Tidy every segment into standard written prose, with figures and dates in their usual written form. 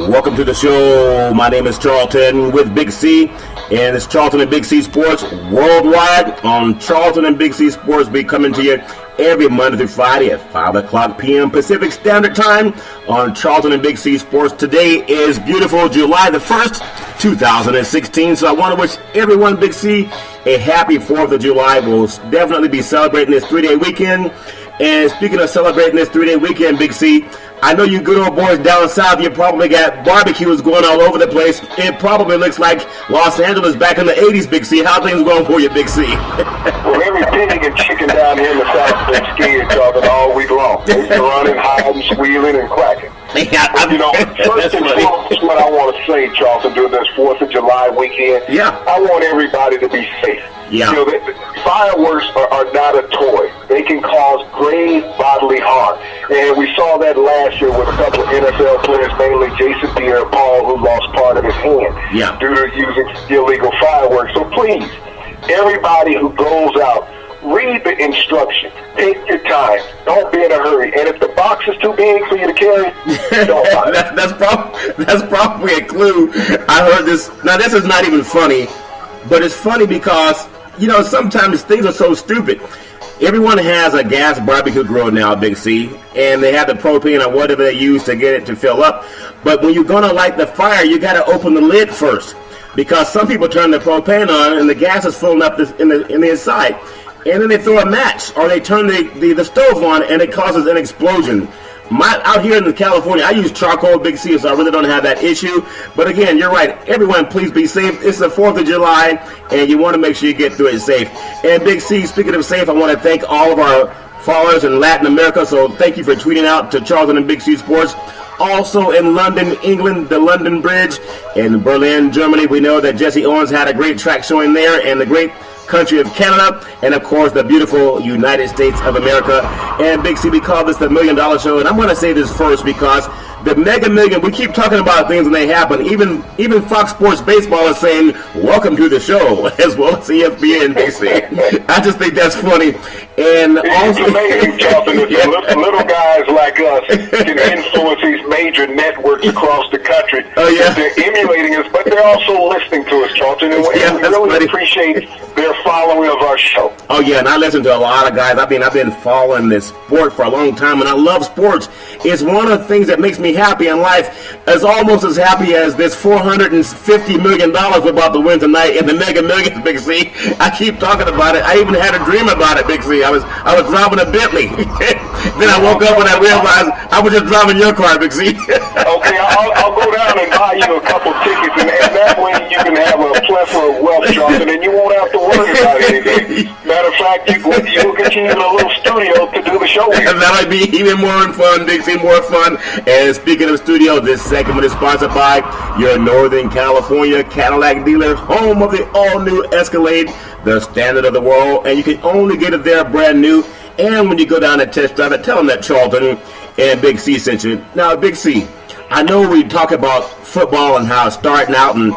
Welcome to the show. My name is Charlton with Big C, and it's Charlton and Big C Sports worldwide on Charlton and Big C Sports. Be coming to you every Monday through Friday at 5 o'clock p.m. Pacific Standard Time on Charlton and Big C Sports. Today is beautiful July the 1st, 2016. So I want to wish everyone, Big C, a happy 4th of July. We'll definitely be celebrating this 3-day weekend. And speaking of celebrating this 3-day weekend, Big C, I know you good old boys down south, you probably got barbecues going all over the place. It probably looks like Los Angeles back in the 80s, Big C. How things going for you, Big C? Well, every pig and chicken down here in the south been scared talking all week long. They're running, hiding, squealing, and quacking. Yeah, first and foremost, what I want to say, Charlton, during this 4th of July weekend, I want everybody to be safe. Yeah. Fireworks are not a toy. They can cause grave bodily harm. And we saw that last year with a couple of NFL players, mainly Jason Pierre-Paul, who lost part of his hand due to using illegal fireworks. So please, everybody who goes out, read the instructions. Take your time. Don't be in a hurry. And if the box is too big for you to carry, don't buy it. That's probably a clue. I heard this. Now, this is not even funny, but it's funny because, sometimes things are so stupid. Everyone has a gas barbecue grill now, Big C, and they have the propane or whatever they use to get it to fill up. But when you're going to light the fire, you got to open the lid first, because some people turn the propane on and the gas is filling up in the inside. And then they throw a match, or they turn the stove on, and it causes an explosion. Out here in California, I use charcoal, Big C, so I really don't have that issue. But again, you're right. Everyone, please be safe. It's the 4th of July, and you want to make sure you get through it safe. And Big C, speaking of safe, I want to thank all of our followers in Latin America. So thank you for tweeting out to Charlton and Big C Sports. Also in London, England, the London Bridge. In Berlin, Germany, we know that Jesse Owens had a great track showing there, and the great country of Canada, and of course the beautiful United States of America. And Big C, we call this the $1 Million Show, and I'm going to say this first because the Mega Million, we keep talking about things and they happen. Even Fox Sports Baseball is saying, welcome to the show, as well as ESPN, Big C. I just think that's funny. And it's amazing, Charlton, that little guys like us can influence these major networks across the country. Oh, yeah. They're emulating us, but they're also listening to us, Charlton, and we really appreciate their following of our show. Oh, yeah, and I listen to a lot of guys. I've been following this sport for a long time, and I love sports. It's one of the things that makes me happy in life. It's almost as happy as this $450 million we're about to win tonight in the Mega Millions, Big C. I keep talking about it. I even had a dream about it, Big C. I was driving a Bentley. Then I woke up and I realized I was just driving your car, Big C. Okay, I'll go down and buy you a couple tickets, and that way you can have a plethora of wealth, Charlton, and you won't have to worry about anything. Matter of fact, you will continue in a little studio to do the show here. That might be even more fun, Big C, more fun. And speaking of studio, this segment is sponsored by your Northern California Cadillac dealer, home of the all-new Escalade, the standard of the world, and you can only get it there brand new. And when you go down and test drive it, tell them that Charlton and Big C sent you. Now, Big C, I know we talk about football and how it's starting out, and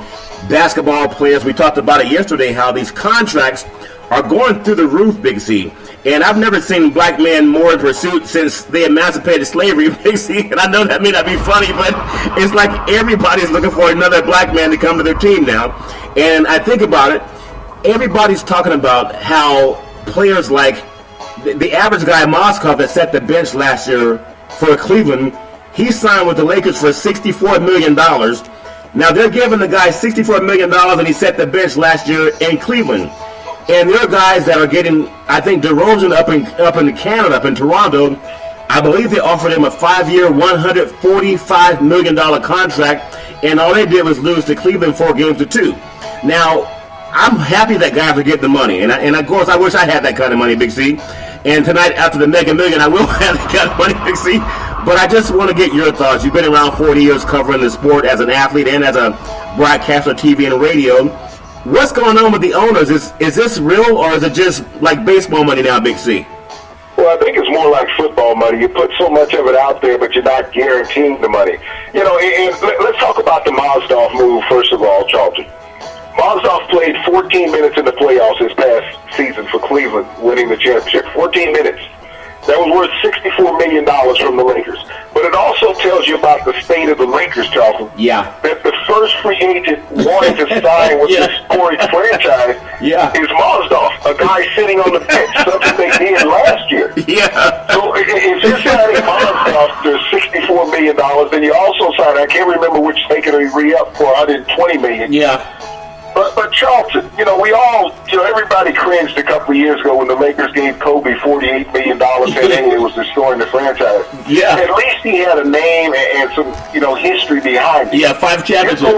basketball players, we talked about it yesterday, how these contracts are going through the roof, Big C. And I've never seen black men more in pursuit since they emancipated slavery, Big C. And I know that may not be funny, but it's like everybody's looking for another black man to come to their team now. And I think about it, everybody's talking about how players like the average guy, Moskov, that set the bench last year for Cleveland, he signed with the Lakers for $64 million. Now they're giving the guy $64 million, and he set the bench last year in Cleveland. And there are guys that are getting, I think DeRozan up in Canada, up in Toronto, I believe they offered him a 5-year, $145 million contract, and all they did was lose to Cleveland 4-2. Now, I'm happy that guys are getting the money, and of course I wish I had that kind of money, Big C. And tonight, after the Mega Million, I will have that kind of money, Big C. But I just want to get your thoughts. You've been around 40 years covering the sport as an athlete and as a broadcaster, TV and radio. What's going on with the owners? Is this real, or is it just like baseball money now, Big C? Well, I think it's more like football money. You put so much of it out there, but you're not guaranteeing the money. And let's talk about the Mozdov move, first of all, Charlton. Mozdov played 14 minutes in the playoffs this past season for Cleveland, winning the championship. 14 minutes. That was worth $64 million from the Lakers. But it also tells you about the state of the Lakers, Charlton. Yeah. That the first free agent wanting to sign with this storied franchise is Mozgov, a guy sitting on the bench, something they did last year. Yeah. So if you're signing Mozgov to $64 million, then you also sign, I can't remember which Laker they re-up for, $120 million. Yeah. But Charlton, everybody cringed a couple of years ago when the Lakers gave Kobe $48 million saying it was destroying the franchise. Yeah. At least he had a name and some, history behind it. Yeah, 5 championships.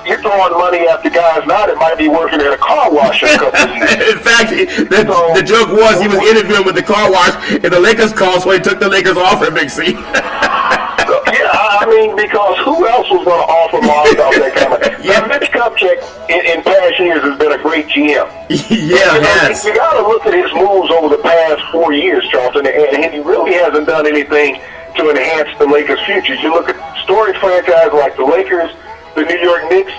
You're throwing money after guys now that might be working at a car wash in a couple of years. In fact, the joke was he was interviewing with the car wash, and the Lakers called, so he took the Lakers offer, Big C. Because who else was going to offer Mozgov that kind of thing? Now, Mitch Kupchak in past years has been a great GM. You got to look at his moves over the past 4 years, Charlton, and he really hasn't done anything to enhance the Lakers' future. You look at storied franchises like the Lakers, the New York Knicks,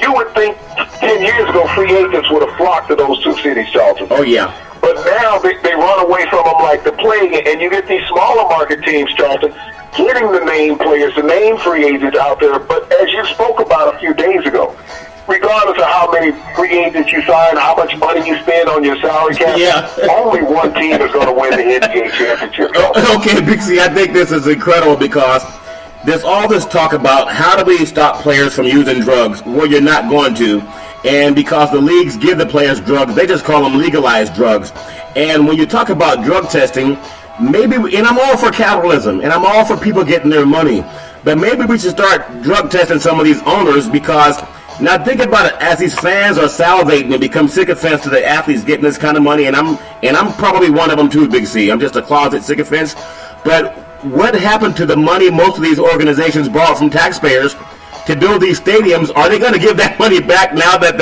you would think 10 years ago free agents would have flocked to those two cities, Charlton. Oh, yeah. But now they run away from them like the plague, and you get these smaller market teams, Charlton, getting the name players, the name free agents out there. But as you spoke about a few days ago, regardless of how many free agents you sign, how much money you spend on your salary cap, only one team is going to win the NBA championship. Okay, Big C, I think this is incredible because there's all this talk about how do we stop players from using drugs? Well, you're not going to. And because the leagues give the players drugs, they just call them legalized drugs. And when you talk about drug testing, and I'm all for capitalism, and I'm all for people getting their money, but maybe we should start drug testing some of these owners because now think about it, as these fans are salivating and become sycophants to the athletes getting this kind of money, and I'm probably one of them too, Big C. I'm just a closet sycophant. But what happened to the money most of these organizations brought from taxpayers to build these stadiums? Are they going to give that money back now that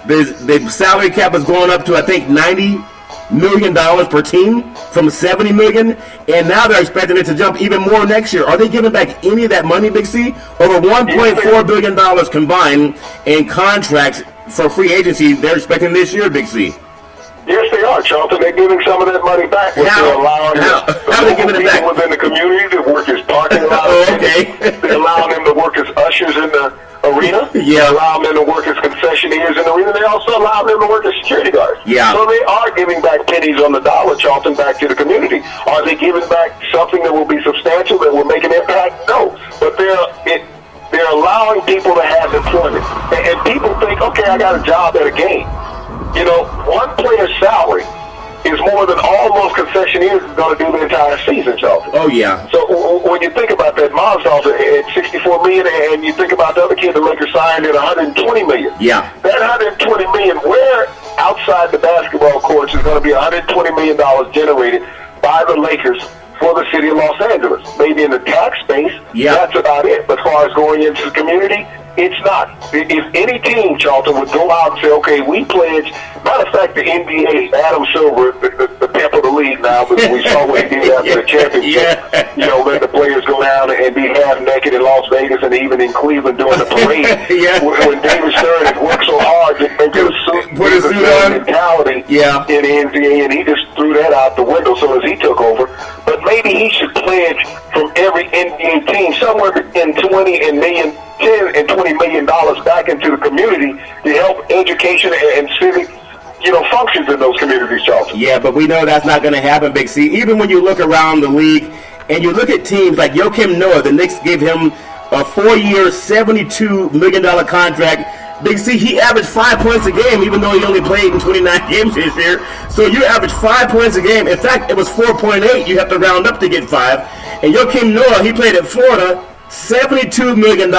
the salary cap is going up to, I think, $90 million per team from $70 million, and now they're expecting it to jump even more next year? Are they giving back any of that money, Big C? Over $1.4 billion combined in contracts for free agency they're expecting this year, Big C. Yes, they are, Charlton. They're giving some of that money back. How are they giving it back? Within the community to work as parking lots. They're allowing them to work as ushers in the arena. Yeah. They allow them to work as concessionaires in the arena. They also allow them to work as security guards. Yeah. So they are giving back pennies on the dollar, Charlton, back to the community. Are they giving back something that will be substantial, that will make an impact? No. But they're allowing people to have employment. And people think, okay, I got a job at a game. One player's salary is more than all those concessionaires is going to do the entire season, Charlton. Oh, yeah. So when you think about that, Mozgov at $64 million, and you think about the other kid the Lakers signed at $120 million. Yeah. That $120 million, where outside the basketball courts is going to be $120 million generated by the Lakers for the city of Los Angeles. Maybe in the tax space, that's about it. But as far as going into the community, it's not. If any team, Charlton, would go out and say, okay, we pledge, matter of fact, the NBA, Adam Silver, the pep of the league now, because we saw what he did after the championship, let the players go down and be half naked in Las Vegas and even in Cleveland during the parade. When David Stern had worked so hard to put a suit on mentality in the NBA, and he just threw that out the window as soon as he took over. But maybe he should pledge from every NBA team somewhere between $10 and $20 million back into the community to help education and civic, functions in those communities, Charlton. Yeah, but we know that's not going to happen, Big C. Even when you look around the league and you look at teams like Joakim Noah, the Knicks gave him a 4-year, $72 million contract. Big C, he averaged 5 points a game, even though he only played in 29 games this year. So you average 5 points a game. In fact, it was 4.8. You have to round up to get 5. And Joakim Noah, he played at Florida, $72 million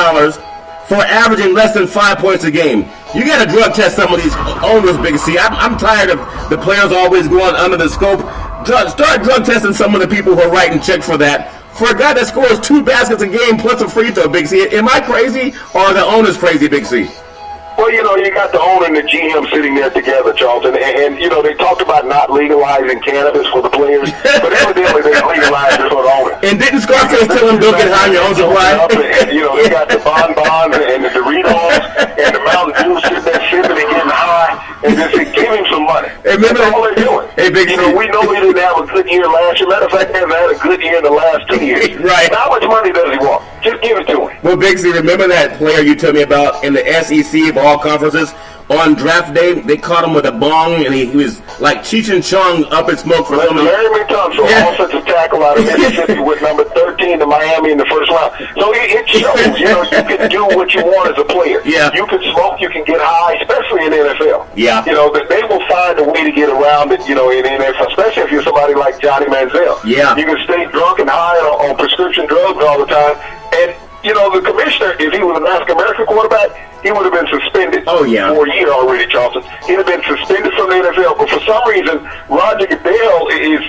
for averaging less than 5 points a game. You got to drug test some of these owners, Big C. I'm tired of the players always going under the scope. Start drug testing some of the people who are writing checks for that. For a guy that scores 2 baskets a game plus a free throw, Big C. Am I crazy or are the owners crazy, Big C? Well, you got the owner and the GM sitting there together, Charlton, and they talked about not legalizing cannabis for the players, but evidently they legalized it for the owner. And didn't Scarface tell them don't get high on your own supply? They got the bonbons and the Doritos and the Mountain Dew sitting there sipping and getting high, and just say, give him some money. That's all they're doing. Hey, Big C. We know he didn't have a good year last year. Matter of fact, he hasn't had a good year in the last 2 years. Right. How much money does he want? Just give it to him. Well, Big C, remember that player you told me about in the SEC of all conferences? On draft day, they caught him with a bong, and he was like Cheech and Chong up in smoke for something. Larry McTunson, offensive tackle out of Mississippi with number 13 to Miami in the first round. So it shows, you can do what you want as a player. Yeah. You can smoke, you can get high, especially in the NFL. Yeah. They will find a way to get around it, in the NFL, especially if you're somebody like Johnny Manziel. Yeah. You can stay drunk and high on prescription drugs all the time. And, the commissioner, if he was an African-American quarterback, he would have been suspended for a year already, Charlton. He'd have been suspended from the NFL. But for some reason, Roger Goodell is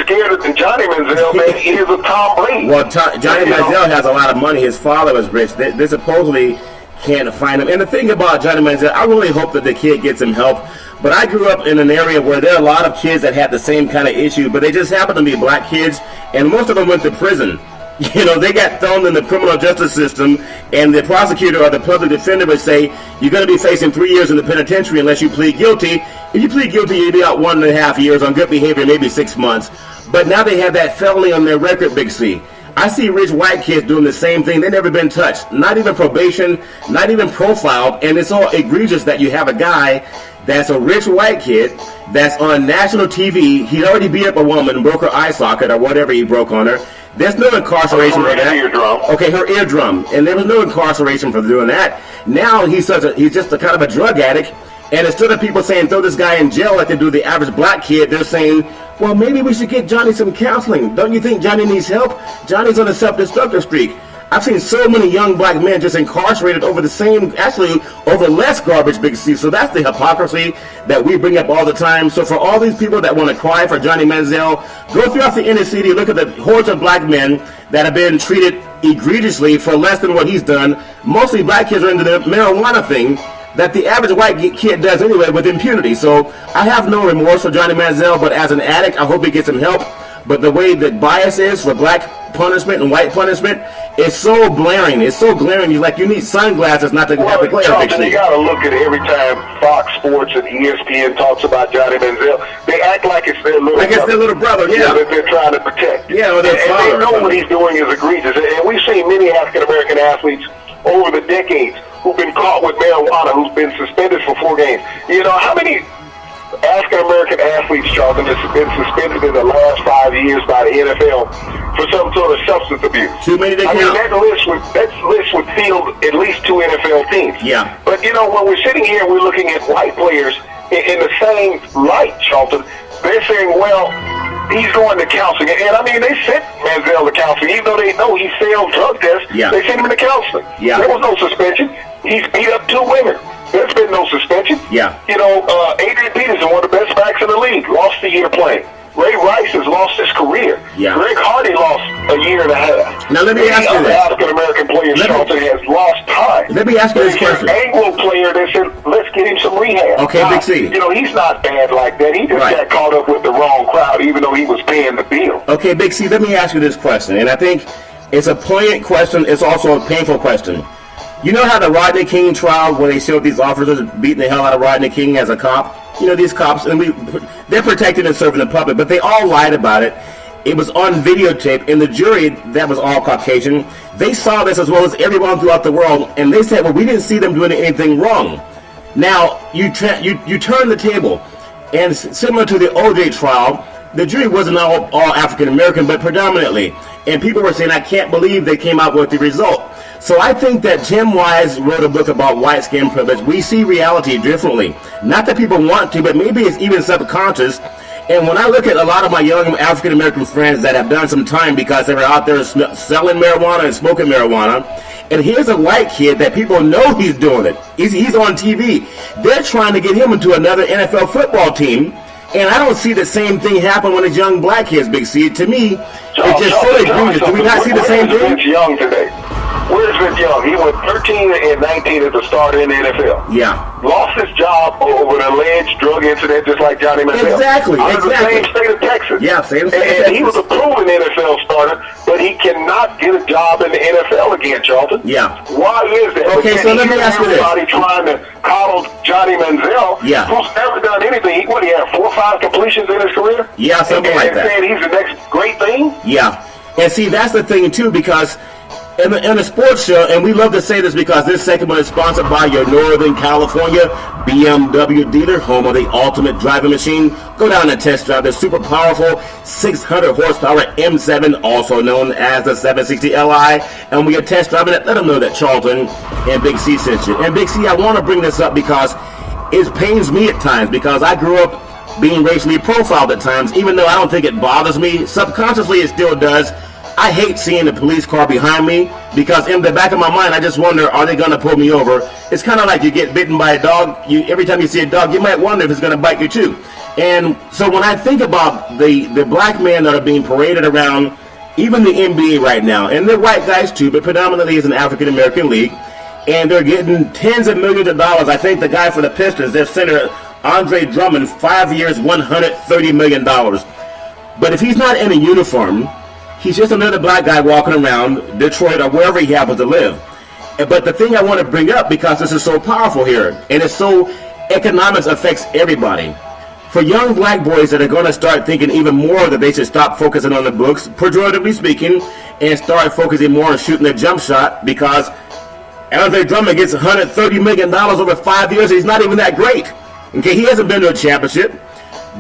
scared than Johnny Manziel, man. He is a Tom Brady. Well, Johnny Manziel has a lot of money. His father was rich. They supposedly can't find him. And the thing about Johnny Manziel, I really hope that the kid gets him help. But I grew up in an area where there are a lot of kids that had the same kind of issue, but they just happen to be black kids, and most of them went to prison. They got thrown in the criminal justice system, and the prosecutor or the public defender would say, you're going to be facing 3 years in the penitentiary unless you plead guilty. If you plead guilty, you'll be out 1.5 years on good behavior, maybe 6 months. But now they have that felony on their record, Big C. I see rich white kids doing the same thing. They've never been touched. Not even probation, not even profiled, and it's all egregious that you have a guy that's a rich white kid that's on national TV. He already beat up a woman, broke her eye socket or whatever he broke on her. There's no incarceration for that. Eardrum. Okay, her eardrum, and there was no incarceration for doing that. Now he's just a kind of a drug addict, and instead of people saying throw this guy in jail like they do the average black kid, they're saying, well, maybe we should get Johnny some counseling. Don't you think Johnny needs help? Johnny's on a self-destructive streak. I've seen so many young black men just incarcerated over over less garbage, Big C. So that's the hypocrisy that we bring up all the time. So for all these people that want to cry for Johnny Manziel, go throughout the inner city, look at the hordes of black men that have been treated egregiously for less than what he's done. Mostly black kids are into the marijuana thing that the average white kid does anyway with impunity. So I have no remorse for Johnny Manziel, but as an addict, I hope he gets some help. But the way that bias is for black punishment and white punishment is so blaring. It's so glaring. You need sunglasses not to have the player. Charlton, you got to look at every time Fox Sports and ESPN talks about Johnny Manziel, they act like it's their little brother. It's their little brother, yeah. That they're trying to protect. Yeah, or their father. And they know what he's doing is egregious. And we've seen many African-American athletes over the decades who've been caught with marijuana, who's been suspended for 4 games. How many African-American athletes, Charlton, has been suspended in the last 5 years by the NFL for some sort of substance abuse? Too many to count. That list would field at least 2 NFL teams. Yeah. But, when we're sitting here, we're looking at white players in the same light, Charlton. They're saying, well, he's going to counseling. And they sent Manziel to counseling. Even though they know he failed drug tests, they sent him to counseling. Yeah. There was no suspension. He's beat up 2 women. There's been no suspension. Yeah. Adrian Peterson, one of the best backs in the league, lost a year playing. Ray Rice has lost his career. Yeah. Greg Hardy lost a year and a half. Now let me ask you this. African-American player, Charlton, has lost time. Let me ask you this question. Anglo player, they said, let's get him some rehab. Okay, Big C. He's not bad like that. He just got caught up with the wrong crowd, even though he was paying the bill. Okay, Big C, let me ask you this question. And I think it's a poignant question. It's also a painful question. You know how the Rodney King trial, where they showed these officers beating the hell out of Rodney King as a cop? These cops, and they're protecting and serving the public, but they all lied about it. It was on videotape, and the jury, that was all Caucasian, they saw this as well as everyone throughout the world, and they said, well, we didn't see them doing anything wrong. Now, you turn the table, and similar to the OJ trial, the jury wasn't all African-American, but predominantly. And people were saying, I can't believe they came out with the result. So I think that Tim Wise wrote a book about white skin privilege. We see reality differently. Not that people want to, but maybe it's even subconscious. And when I look at a lot of my young African-American friends that have done some time because they were out there selling marijuana and smoking marijuana, and here's a white kid that people know he's doing it. He's on TV. They're trying to get him into another NFL football team. And I don't see the same thing happen when it's young black kids, Big C. To me, it's just so egregious. Do we not see the same thing? Vince Young today? Where's Vince Young? He went 13 and 19 as a starter in the NFL. Yeah. Lost his job over an alleged drug incident, just like Johnny Manziel. Exactly. Out of the same state of Texas. Yeah, same state of Texas. And he was a proven NFL starter, but but he cannot get a job in the NFL again, Charlton. Yeah. Why is that? Okay, so let me ask you this. Everybody trying to coddle Johnny Manziel, who's never done anything. What, he had 4 or 5 completions in his career? Yeah, something like that. And saying he's the next great thing? Yeah. And see, that's the thing, too, because in the sports show, and we love to say this because this segment is sponsored by your Northern California BMW dealer, home of the ultimate driving machine. Go down and test drive the super powerful 600 horsepower M7, also known as the 760 Li. And when you're test driving it, let them know that Charlton and Big C sent you. And Big C, I want to bring this up because it pains me at times, because I grew up being racially profiled at times, even though I don't think it bothers me. Subconsciously, it still does. I hate seeing the police car behind me, because in the back of my mind, I just wonder, are they going to pull me over? It's kind of like you get bitten by a dog. Every time you see a dog, you might wonder if it's going to bite you too. And so when I think about the black men that are being paraded around, even the NBA right now, and they're white guys too, but predominantly it's an African-American league, and they're getting tens of millions of dollars. I think the guy for the Pistons, their center, Andre Drummond, 5 years, $130 million. But if he's not in a uniform, he's just another black guy walking around Detroit or wherever he happens to live. But the thing I want to bring up, because this is so powerful here, and it's so, economics affects everybody. For young black boys that are going to start thinking even more that they should stop focusing on the books, pejoratively speaking, and start focusing more on shooting a jump shot, because Andre Drummond gets $130 million over 5 years. He's not even that great. Okay, he hasn't been to a championship.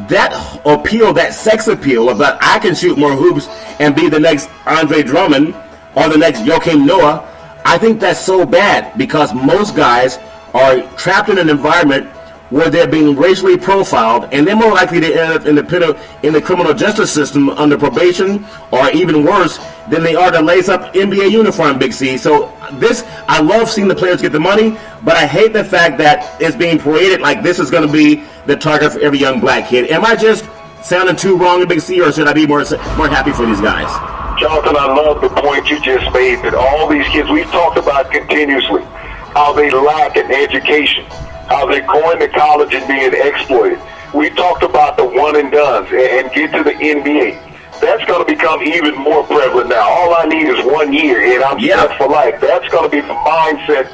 That appeal, that sex appeal about I can shoot more hoops and be the next Andre Drummond or the next Joakim Noah, I think that's so bad, because most guys are trapped in an environment where they're being racially profiled, and they're more likely to end up in the criminal justice system under probation, or even worse, than they are to lace up NBA uniform, Big C. So I love seeing the players get the money, but I hate the fact that it's being paraded like this is going to be the target for every young black kid. Am I just sounding too wrong, Big C, or should I be more happy for these guys? Jonathan, I love the point you just made, that all these kids, we've talked about continuously, how they lack an education, how they're going to college and being exploited. We talked about the one and dones and get to the NBA. That's going to become even more prevalent now. All I need is 1 year, and I'm set for life. That's going to be the mindset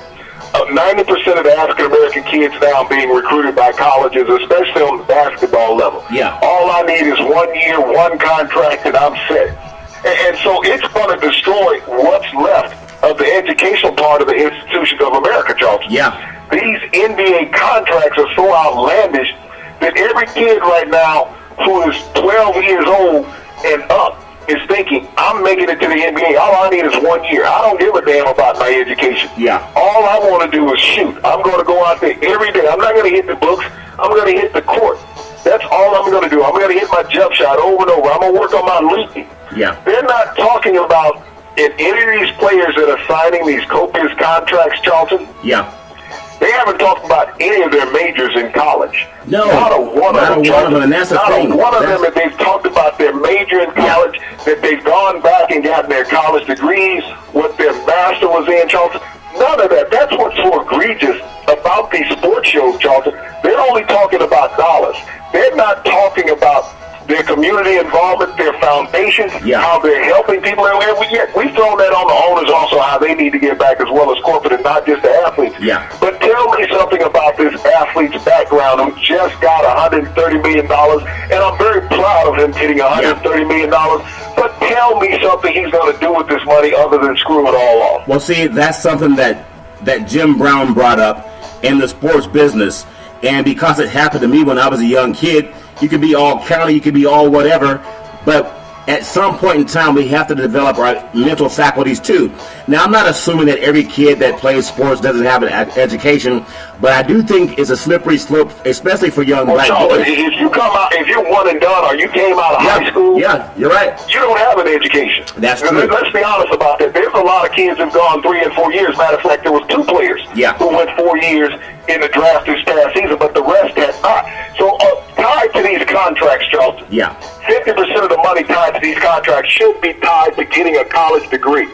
of 90% of the African-American kids now being recruited by colleges, especially on the basketball level. Yeah. All I need is 1 year, one contract, and I'm set. And so it's going to destroy what's left of the educational part of the institutions of America, Charlton. Yeah. These NBA contracts are so outlandish that every kid right now who is 12 years old and up is thinking, I'm making it to the NBA. All I need is 1 year. I don't give a damn about my education. Yeah. All I want to do is shoot. I'm going to go out there every day. I'm not going to hit the books. I'm going to hit the court. That's all I'm going to do. I'm going to hit my jump shot over and over. I'm going to work on my leaping. Yeah. They're not talking about, in any of these players that are signing these copious contracts, Charlton. Yeah. They haven't talked about any of their majors in college. No, not a one of them. And that's the thing. Not a one of them that they've talked about their major in college, that they've gone back and gotten their college degrees, what their master was in, Charlton. None of that. That's what's so egregious about these sports shows, Charlton. They're only talking about dollars. They're not talking about their community involvement, their foundations, how they're helping people. And we've thrown that on the owners also, how they need to get back as well as corporate and not just the athletes. Yeah. But tell me something about this athlete's background who just got $130 million, and I'm very proud of him getting $130 million. But tell me something he's going to do with this money other than screw it all off. Well, see, that's something that Jim Brown brought up in the sports business. And because it happened to me when I was a young kid, you could be all county, you could be all whatever, but at some point in time, we have to develop our mental faculties too. Now, I'm not assuming that every kid that plays sports doesn't have an education, but I do think it's a slippery slope, especially for young black boys. If you come out, if you're one and done, or you came out of high school, you're right. You don't have an education. That's true. Let's be honest about that. There's a lot of kids who've gone 3 and 4 years. Matter of fact, there was 2 players who went 4 years in the draft this past season, but the rest had not. So tied to these contracts, Charlton. 50% of the money tied to these contracts should be tied to getting a college degree.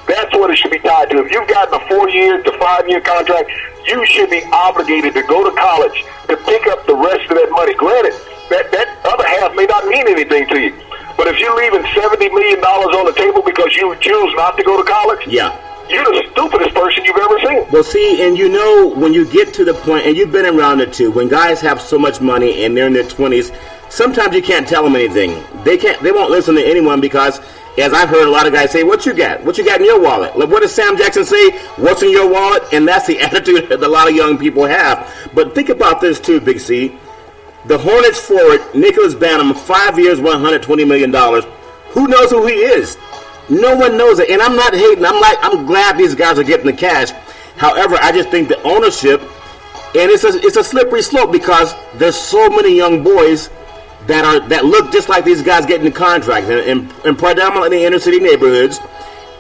That's what it should be tied to. If you've gotten a 4-year to 5-year contract, you should be obligated to go to college to pick up the rest of that money. Granted, that other half may not mean anything to you. But if you're leaving $70 million on the table because you choose not to go to college, yeah, you're the stupidest person you've ever seen. Well, see, and you know, when you get to the point, and you've been around it too, when guys have so much money and they're in their 20s, sometimes you can't tell them anything. They won't listen to anyone because, as I've heard a lot of guys say, what you got? What you got in your wallet? Like, what does Sam Jackson say? What's in your wallet? And that's the attitude that a lot of young people have. But think about this too, Big C. The Hornets forward, Nicholas Batum, 5 years, $120 million. Who knows who he is? No one knows it. And I'm not hating. I'm glad these guys are getting the cash. However, I just think the ownership, and it's a slippery slope because there's so many young boys that look just like these guys getting the contracts and predominantly inner city neighborhoods,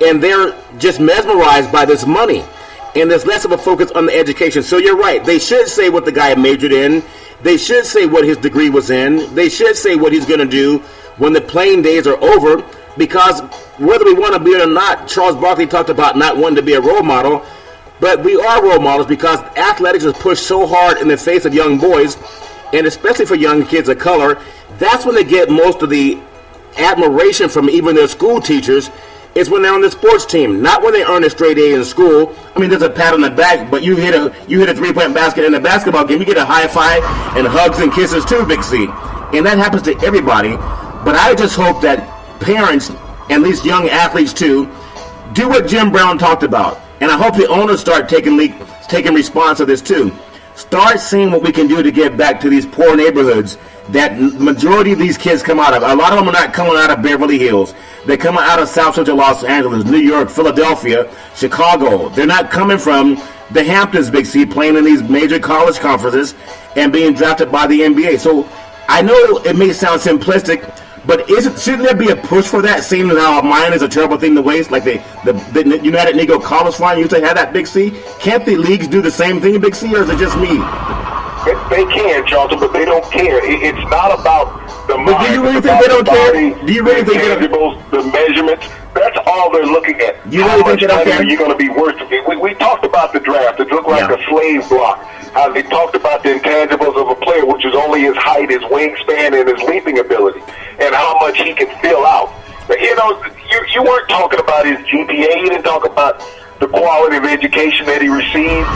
and they're just mesmerized by this money. And there's less of a focus on the education. So you're right. They should say what the guy majored in. They should say what his degree was in. They should say what he's going to do when the playing days are over. Because whether we want to be it or not, Charles Barkley talked about not wanting to be a role model. But we are role models because athletics is pushed so hard in the face of young boys, and especially for young kids of color. That's when they get most of the admiration from even their school teachers, is when they're on the sports team, not when they earn a straight A in school. I mean, there's a pat on the back, but you hit a 3-point basket in a basketball game, you get a high five and hugs and kisses too, Big C. And that happens to everybody. But I just hope that parents, and these young athletes too, do what Jim Brown talked about. And I hope the owners start taking response to this too. Start seeing what we can do to get back to these poor neighborhoods that majority of these kids come out of. A lot of them are not coming out of Beverly Hills. They're coming out of South Central Los Angeles, New York, Philadelphia, Chicago. They're not coming from the Hamptons, Big C, playing in these major college conferences and being drafted by the NBA. So I know it may sound simplistic, but shouldn't there be a push for that, seeing how mine is a terrible thing to waste? Like the United Negro College Fund used to have that, Big C. Can't the leagues do the same thing, Big C, or is it just me? They can, Charlton, but they don't care. It's not about the mind. But do you really think they don't care? Do you really think they don't? The measurements, that's all they're looking at. You really think they don't care? How much money are you going to be worth? We talked about the draft. It looked like a slave block. How they talked about the intangibles of a player, which is only his height, his wingspan, and his leaping ability, and how much he can fill out. But, you weren't talking about his GPA. You didn't talk about the quality of education that he received.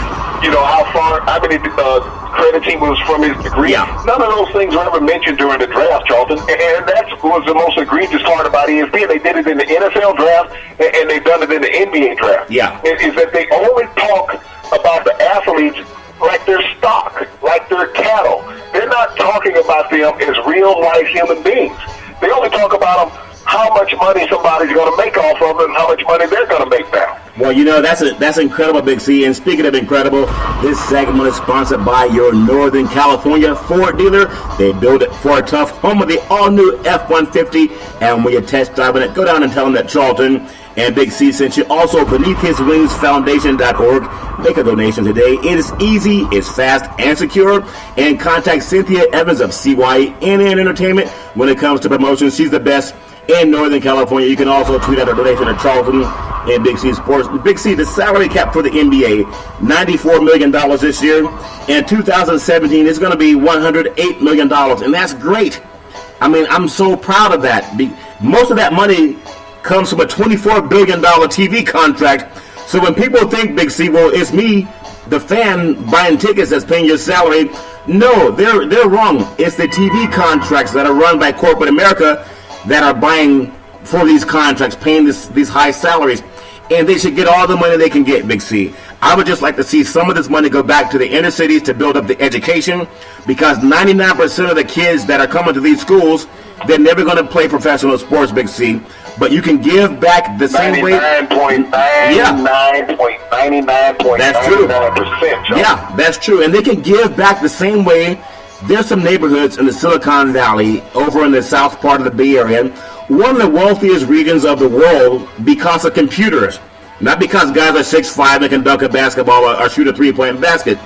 How many credits he was from his degree. Yeah. None of those things were ever mentioned during the draft, Charlton. And that was the most egregious part about ESPN. They did it in the NFL draft, and they've done it in the NBA draft. Yeah. Is that they only talk about the athletes like they're stock, like they're cattle. They're not talking about them as real-life human beings. They only talk about them how much money somebody's going to make off of them and how much money they're going to make now. Well, that's incredible, Big C. And speaking of incredible, this segment is sponsored by your Northern California Ford dealer. They build it for a tough home of the all-new F-150. And when you're test driving it, go down and tell them that Charlton and Big C sent you. Also, BeneathHisWingsFoundation.org. Make a donation today. It is easy, it's fast, and secure. And contact Cynthia Evans of CYNN Entertainment when it comes to promotions. She's the best in Northern California. You can also tweet out a donation to Charlton and Big C Sports. Big C, the salary cap for the NBA, $94 million this year. And 2017 is going to be $108 million. And that's great. I mean, I'm so proud of that. Most of that money comes from a $24 billion TV contract. So when people think, Big C, well, it's me, the fan, buying tickets that's paying your salary. No, they're wrong. It's the TV contracts that are run by corporate America that are buying for these contracts, paying these high salaries. And they should get all the money they can get, Big C. I would just like to see some of this money go back to the inner cities to build up the education, because 99% of the kids that are coming to these schools, they're never going to play professional sports, Big C. But you can give back the same way. 99.99%. That's true. Yeah, that's true. And they can give back the same way. There's some neighborhoods in the Silicon Valley, over in the south part of the Bay Area, one of the wealthiest regions of the world, because of computers. Not because guys are 6'5" and can dunk a basketball or shoot a 3-point basket,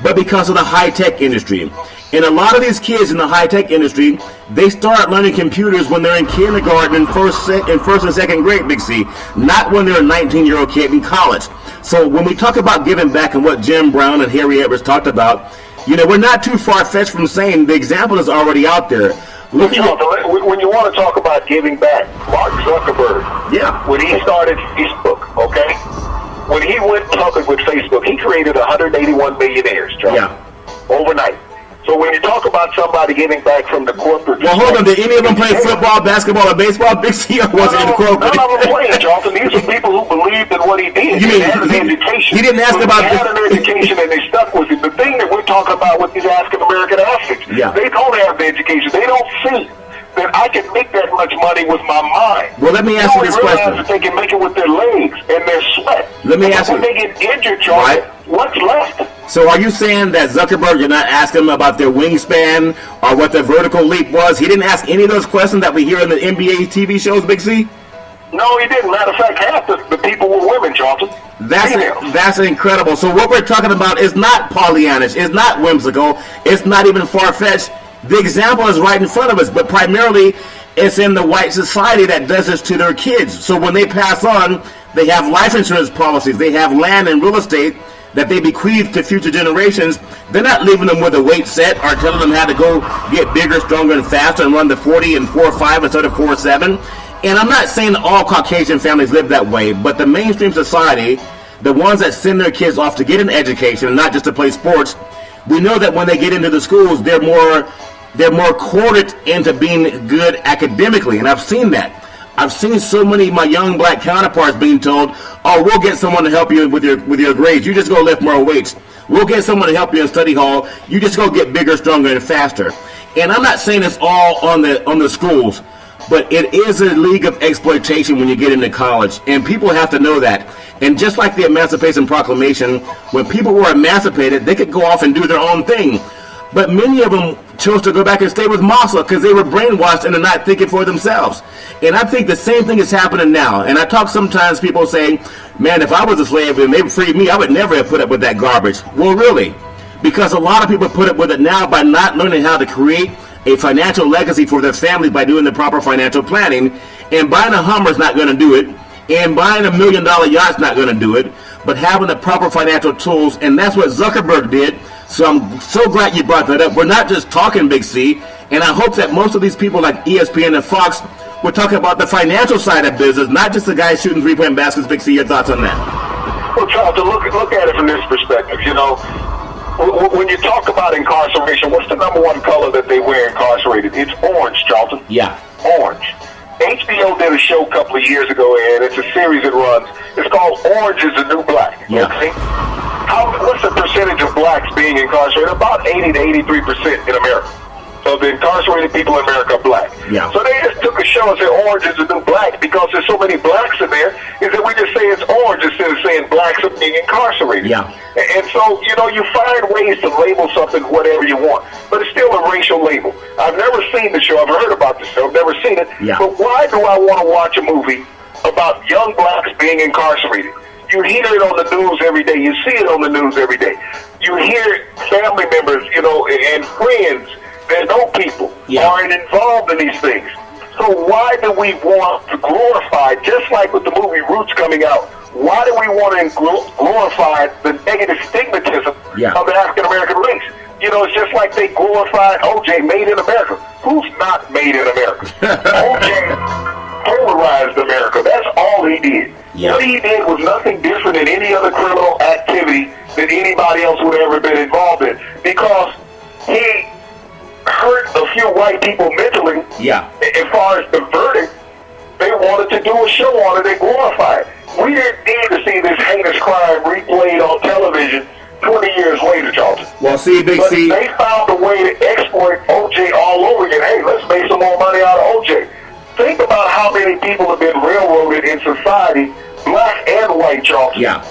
but because of the high-tech industry. And a lot of these kids in the high-tech industry, they start learning computers when they're in kindergarten and first and second grade, Big C, not when they're a 19-year-old kid in college. So when we talk about giving back and what Jim Brown and Harry Edwards talked about, we're not too far-fetched from saying the example is already out there. When you want to talk about giving back, Mark Zuckerberg, when he started Facebook, okay, when he went public with Facebook, he created 181 millionaires, Charles, overnight. So when you talk about somebody giving back from the corporate... Well, hold on. Did any of them play football, basketball, or baseball? Big C wasn't in the corporate. None of them played, Charlton. These are people who believed in what he did. He had an education. He didn't ask about... He had an education and they stuck with it. The thing that we're talking about with these African-American athletes, they don't have the education. They don't see that I can make that much money with my mind. Well, let me ask you this question. That they can make it with their legs and their sweat. Let me ask you. When they get injured, Charlton, what's left? So are you saying that Zuckerberg did not ask them about their wingspan or what their vertical leap was? He didn't ask any of those questions that we hear in the NBA TV shows, Big C? No, he didn't. Matter of fact, half the people were women, Charlton. That's incredible. So what we're talking about is not Pollyannish, it's not whimsical, it's not even far-fetched. The example is right in front of us, but primarily it's in the white society that does this to their kids. So when they pass on, they have life insurance policies, they have land and real estate that they bequeath to future generations. They're not leaving them with a weight set or telling them how to go get bigger, stronger, and faster and run the 40 and 4.5 instead of 4.7. And I'm not saying all Caucasian families live that way, but the mainstream society, the ones that send their kids off to get an education and not just to play sports, we know that when they get into the schools, they're more courted into being good academically, and I've seen that. I've seen so many of my young black counterparts being told, oh, we'll get someone to help you with your grades. You just go lift more weights. We'll get someone to help you in study hall. You just go get bigger, stronger, and faster. And I'm not saying it's all on the schools, but it is a league of exploitation when you get into college. And people have to know that. And just like the Emancipation Proclamation, when people were emancipated, they could go off and do their own thing. But many of them chose to go back and stay with Massa because they were brainwashed and they're not thinking for themselves. And I think the same thing is happening now. And I talk sometimes, people say, man, if I was a slave and they freed me, I would never have put up with that garbage. Well, really? Because a lot of people put up with it now by not learning how to create a financial legacy for their family by doing the proper financial planning. And buying a Hummer is not going to do it. And buying $1 million yacht's not going to do it. But having the proper financial tools, and that's what Zuckerberg did. So I'm so glad you brought that up. We're not just talking Big C, and I hope that most of these people like ESPN and Fox will talk about the financial side of business, not just the guys shooting three-point baskets. Big C, your thoughts on that? Well, Charles, look at it from this perspective. You know, when you talk about incarceration, what's the number one color that they wear incarcerated? It's orange, Charlton. Yeah. Orange. HBO did a show a couple of years ago, and it's a series it runs. It's called Orange is the New Black. Yeah. Okay? What's the percentage of blacks being incarcerated? About 80 to 83% in America. So the incarcerated people in America are black. Yeah. So they just took a show and said Orange is the New Black because there's so many blacks in there, is that we just say it's orange instead of saying blacks are being incarcerated. Yeah. And so, you know, you find ways to label something whatever you want, but it's still a racial label. I've never seen the show. I've heard about the show. I've never seen it. Yeah. But why do I want to watch a movie about young blacks being incarcerated? You hear it on the news every day. You see it on the news every day. You hear family members, you know, and friends that know people are involved in these things. So why do we want to glorify, just like with the movie Roots coming out, why do we want to glorify the negative stigmatism of the African-American race? You know, it's just like they glorified O.J. Made in America. Who's not made in America? O.J. polarized America. That's all he did. Yeah. What he did was nothing different than any other criminal activity that anybody else would have ever been involved in, because he hurt a few white people mentally. Yeah. As far as the verdict, they wanted to do a show on it and glorify it. We didn't need to see this heinous crime replayed on television 20 years later, Charlton. Well, see, Big C. They found a way to exploit O.J. all over again. Hey, let's make some more money out of O.J. Think about how many people have been railroaded in society, black and white, Charlton. Yeah.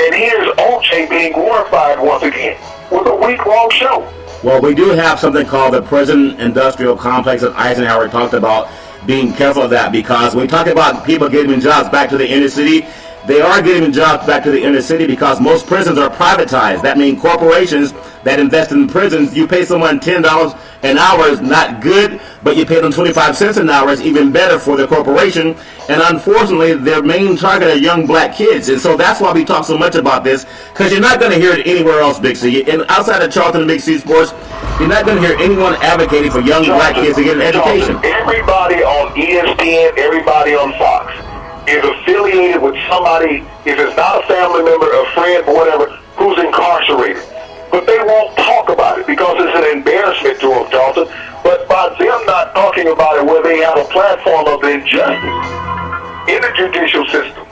And here's O.J. being glorified once again with a week-long show. Well, we do have something called the prison industrial complex that Eisenhower talked about, being careful of that, because when we talk about people getting jobs back to the inner city, they are getting jobs back to the inner city because most prisons are privatized. That means corporations that invest in prisons, you pay someone $10 an hour is not good. but you pay them 25 cents an hour. It's even better for the corporation. And unfortunately, their main target are young black kids. And so that's why we talk so much about this, because you're not going to hear it anywhere else, Big C. And outside of Charlton Big C Sports, you're not going to hear anyone advocating for young black kids to get an education. Everybody on ESPN, everybody on Fox is affiliated with somebody, if it's not a family member, a friend, or whatever, who's incarcerated. But they won't talk about it because it's an embarrassment to them, Charlton. But by them not talking about it where they have a platform of injustice in the judicial system,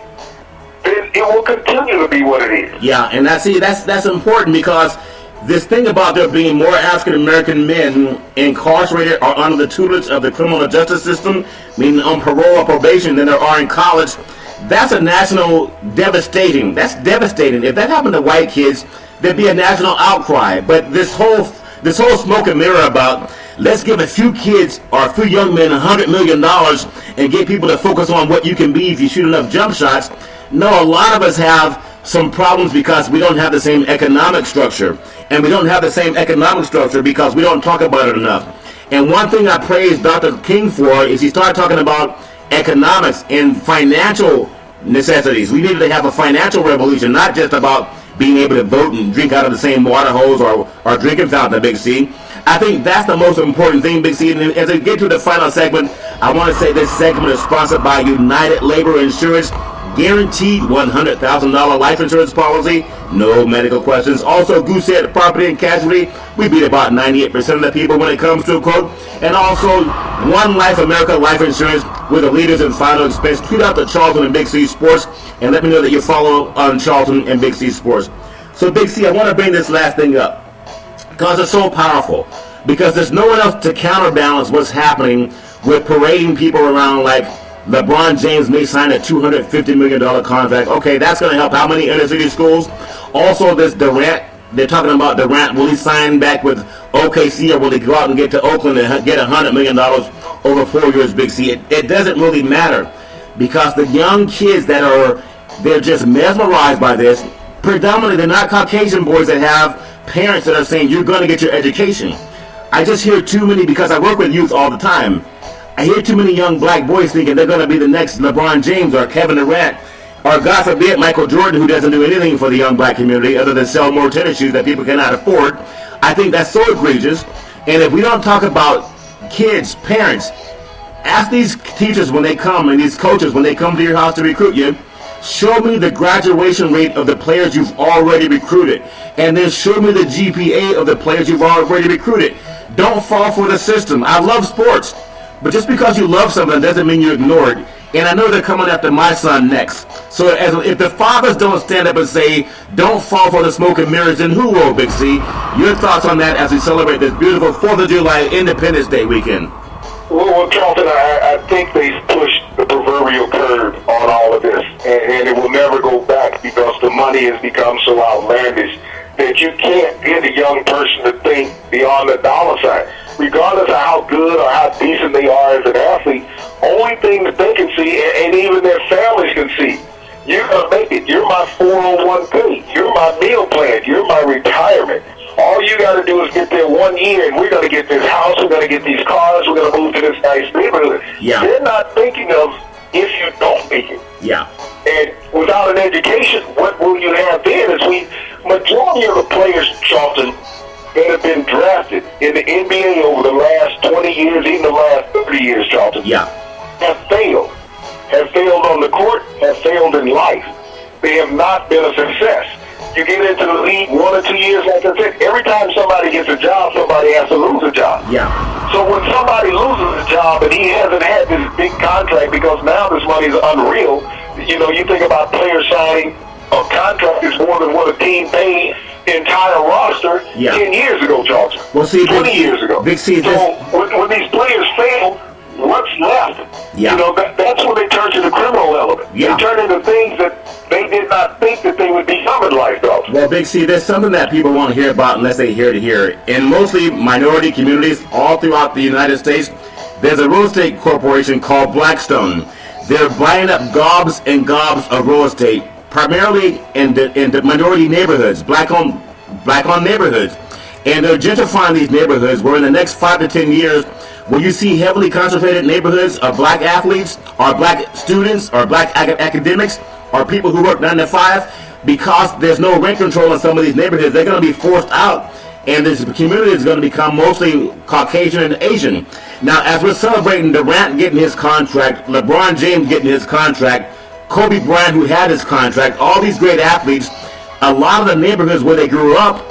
then it will continue to be what it is. Yeah, and that's important, because this thing about there being more African-American men incarcerated or under the tutelage of the criminal justice system, meaning on parole or probation, than there are in college, that's a national devastating. That's devastating. If that happened to white kids, there'd be a national outcry. But this whole smoke and mirror about let's give a few kids or a few young men $100 million and get people to focus on what you can be if you shoot enough jump shots. No, a lot of us have some problems because we don't have the same economic structure. And we don't have the same economic structure because we don't talk about it enough. And one thing I praise Dr. King for is he started talking about economics and financial necessities. We needed to have a financial revolution, not just about being able to vote and drink out of the same water hose or drinking fountain, Big C. I think that's the most important thing, Big C. And as we get to the final segment, I want to say this segment is sponsored by United Labor Insurance. Guaranteed $100,000 life insurance policy, no medical questions. Also, Goosehead Property and Casualty, we beat about 98% of the people when it comes to a quote. And also, One Life America Life Insurance, with the leaders in final expense. Tweet out to Charlton and Big C Sports, and let me know that you follow on Charlton and Big C Sports. So, Big C, I want to bring this last thing up, because it's so powerful. Because there's no one else to counterbalance what's happening with parading people around like LeBron James may sign a $250 million contract. Okay, that's going to help how many inner city schools? Also, this Durant, they're talking about Durant. Will he sign back with OKC, or will he go out and get to Oakland and get $100 million over 4 years, Big C? It doesn't really matter, because the young kids they're just mesmerized by this. Predominantly, they're not Caucasian boys that have parents that are saying, you're going to get your education. I just hear too many, because I work with youth all the time. I hear too many young black boys thinking they're going to be the next LeBron James or Kevin Durant, or God forbid Michael Jordan, who doesn't do anything for the young black community other than sell more tennis shoes that people cannot afford. I think that's so egregious. And if we don't talk about kids, parents, ask these teachers when they come and these coaches when they come to your house to recruit you, show me the graduation rate of the players you've already recruited, and then show me the GPA of the players you've already recruited. Don't fall for the system. I love sports. But just because you love something doesn't mean you ignore it. And I know they're coming after my son next. So if the fathers don't stand up and say, don't fall for the smoke and mirrors, then who will, Big C? Your thoughts on that as we celebrate this beautiful 4th of July Independence Day weekend? Well, Charlton, I think they've pushed the proverbial curve on all of this. And it will never go back, because the money has become so outlandish that you can't get a young person to think beyond the dollar sign. Regardless of how good or how decent they are as an athlete, only thing that they can see, and even their families can see, you're going to make it. You're my 401k. You're my meal plan. You're my retirement. All you got to do is get there 1 year, and we're going to get this house. We're going to get these cars. We're going to move to this nice neighborhood. Yeah. They're not thinking of if you don't make it. Yeah. And without an education, what will you have then? Majority of the players, Charlton, that have been drafted in the NBA over the last 20 years, even the last 30 years, Charlton, have failed. Have failed on the court, have failed in life. They have not been a success. You get into the league 1 or 2 years, like I said, every time somebody gets a job, somebody has to lose a job. Yeah. So when somebody loses a job and he hasn't had this big contract because now this money is unreal, you think about players signing a contract that's more than what a team paid the entire roster 10 years ago, Charlton. Well, see, 20 years ago. Big C, so when these players fail, what's left? Yeah. That's when they turn to the criminal element. Yeah. They turn into things that they did not think that they would become in life, though. Well, Big C, there's something that people won't hear about unless they hear it. In mostly minority communities all throughout the United States, there's a real estate corporation called Blackstone. They're buying up gobs and gobs of real estate, primarily in the minority neighborhoods, black-owned neighborhoods. And they're gentrifying these neighborhoods where in the next 5 to 10 years, where you see heavily concentrated neighborhoods of black athletes, or black students, or black academics, or people who work 9 to 5, because there's no rent control in some of these neighborhoods, they're going to be forced out. And this community is going to become mostly Caucasian and Asian. Now, as we're celebrating Durant getting his contract, LeBron James getting his contract, Kobe Bryant who had his contract, all these great athletes, a lot of the neighborhoods where they grew up,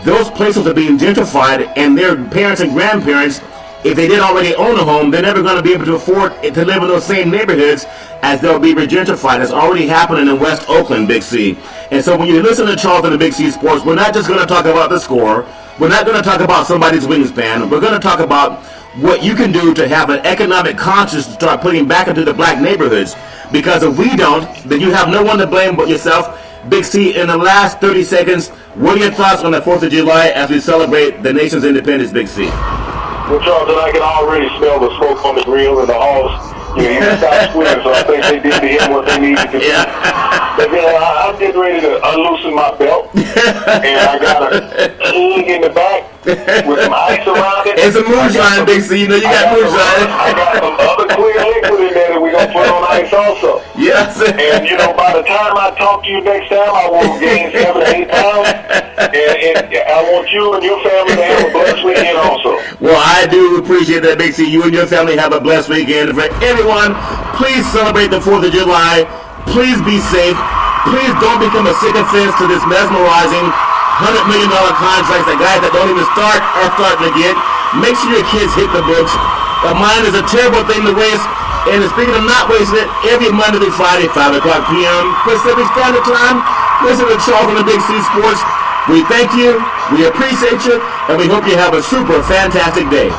those places are being gentrified, and their parents and grandparents, if they didn't already own a home, they're never going to be able to afford to live in those same neighborhoods, as they'll be gentrified. It's already happening in West Oakland, Big C. And so when you listen to Charlton Big C Sports, we're not just going to talk about the score. We're not going to talk about somebody's wingspan. We're going to talk about what you can do to have an economic conscience to start putting back into the black neighborhoods. Because if we don't, then you have no one to blame but yourself. Big C, in the last 30 seconds, what are your thoughts on the 4th of July as we celebrate the nation's independence, Big C? Well, Charlton, I can already smell the smoke on the grill and the halls. You know, he stopped squinting, so I think they did to him what they needed to do. Yeah. But then I'm getting ready to unloosen my belt, and I got a keg in the back with some ice around it. It's a moonshine, Big C. You know you got moonshine. I got some other clear liquid in there that we're going to put on ice also. Yes. And, you know, by the time I talk to you next time, I will gain 7 to 8 pounds. And I want you and your family to have a blessed weekend also. Well, I do appreciate that, Big C. You and your family have a blessed weekend. For everyone, please celebrate the 4th of July. Please be safe. Please don't become a sycophant to this mesmerizing $100 million contracts that guys that don't even start are starting to get. Make sure your kids hit the books. A mind is a terrible thing to waste. And speaking of not wasting it, every Monday through Friday, 5 o'clock p.m. Pacific Standard Time, listen to Charlton Big C Sports. We thank you, we appreciate you, and we hope you have a super fantastic day.